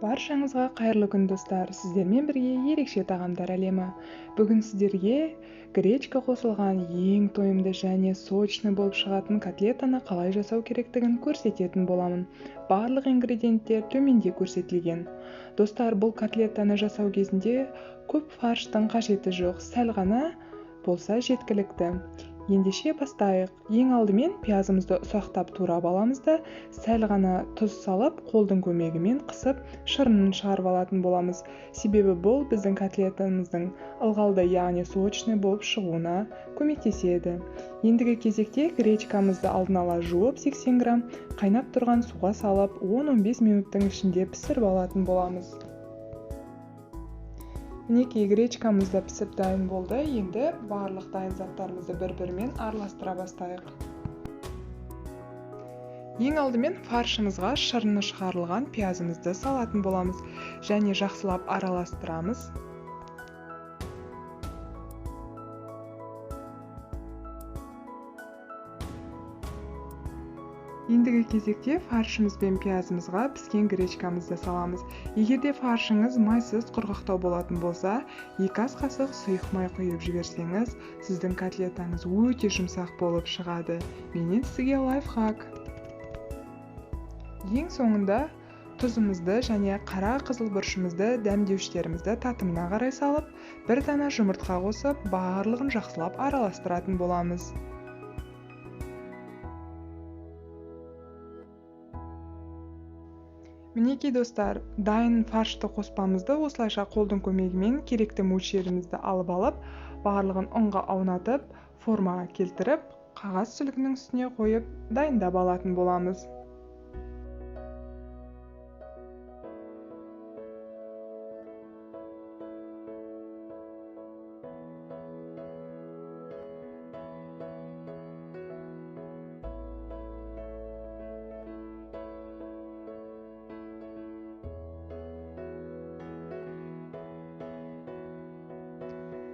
Баршаңызға қайырлы күн достар, сіздермен бірге ерекше тағамдар әлемі. Бүгін сіздерге гречка қосылған ең тойымды және сочный болып шығатын котлетаны қалай жасау керектігін көрсететін боламын. Барлық ингредиенттер төменде көрсетілген. Достар, бұл котлетаны жасау кезінде көп фарштың қажеті жоқ, сәл ғана болса жеткілікті. Ендеше бастайық. Ең алдымен пиязымызды ұсақтап турап аламыз да, сәл ғана тұз салып, қолдың көмегімен қысып, шырынын шығарып алатын боламыз. Себебі бұл біздің котлетамыздың ылғалды, яғни сочный болып шығуына көмектеседі. Ендігі кезекте гречкамызды алдын ала жуып 80 грамм қайнап тұрған суға салып, 10-15 минуттың ішінде пісіріп алатын боламыз. Мінекей, гречкамыз да пісіп дайын болды. Енді барлық дайын заттарымызды бір-бірімен араластыра бастайық. Ең алдымен фаршымызға шырыны шығарылған пиязымызды салатын боламыз және жақсылап араластырамыз. Ендігі кезекте фаршымыз бен пиязымызға піскен гречкамызды саламыз. Егерде фаршыңыз майсыз құрғақтау болатын болса, 2 ас қасық сұйық май құйып жіберсеңіз, сіздің котлетаңыз өте жұмсақ болып шығады. Менен сізге лайфхак. Ең соңында тұзымызды және қара қызыл бұрышымызды дәмдеуіштерімізді татымына қарай салып, бір дана жұмыртқа қосып, барлығын жақсылап араластыратын боламыз. Мінекей достар, дайын фаршты қоспамызды осылайша қолдың көмегімен керекті мөлшерімізді алып, барлығын ұнға аунатып, формаға келтіріп, қағаз сүлгінің үстіне қойып, дайындап алатын боламыз.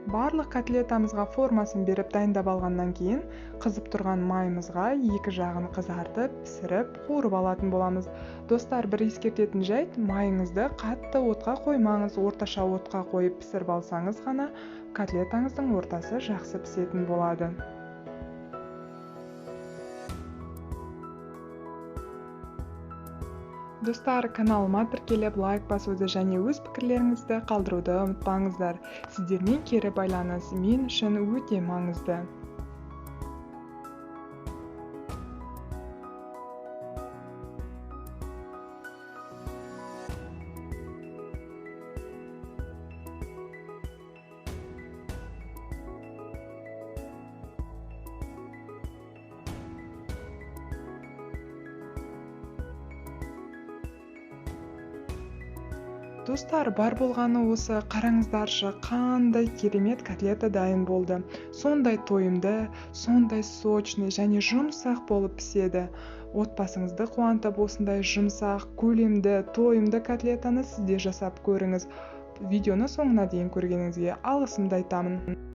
Барлық котлетамызға формасын беріп дайындап алғаннан кейін, қызып тұрған майымызға екі жағын қызартып, пісіріп, қуырып алатын боламыз. Достар, бір ескертетін жайт, майыңызды қатты отқа қоймаңыз, орташа отқа қойып пісіріп алсаңыз ғана котлетаңыздың ортасы жақсы пісетін болады. Достар, каналыма тіркеліп лайк басуды және өз пікірлеріңізді қалдыруды ұмытпаңыздар. Сіздермен кері байланыс мен үшін өте маңызды. Достар, бар болғаны осы, қараңыздаршы, қандай керемет котлета дайын болды. Сондай тойымды, сондай сочный және жұмсақ болып піседі. Отбасыңызды қуантып, осындай жұмсақ, көлемді, тойымды котлетаны сізде жасап көріңіз. Видеоны соңына дейін көргеніңізге алғысымды айтамын.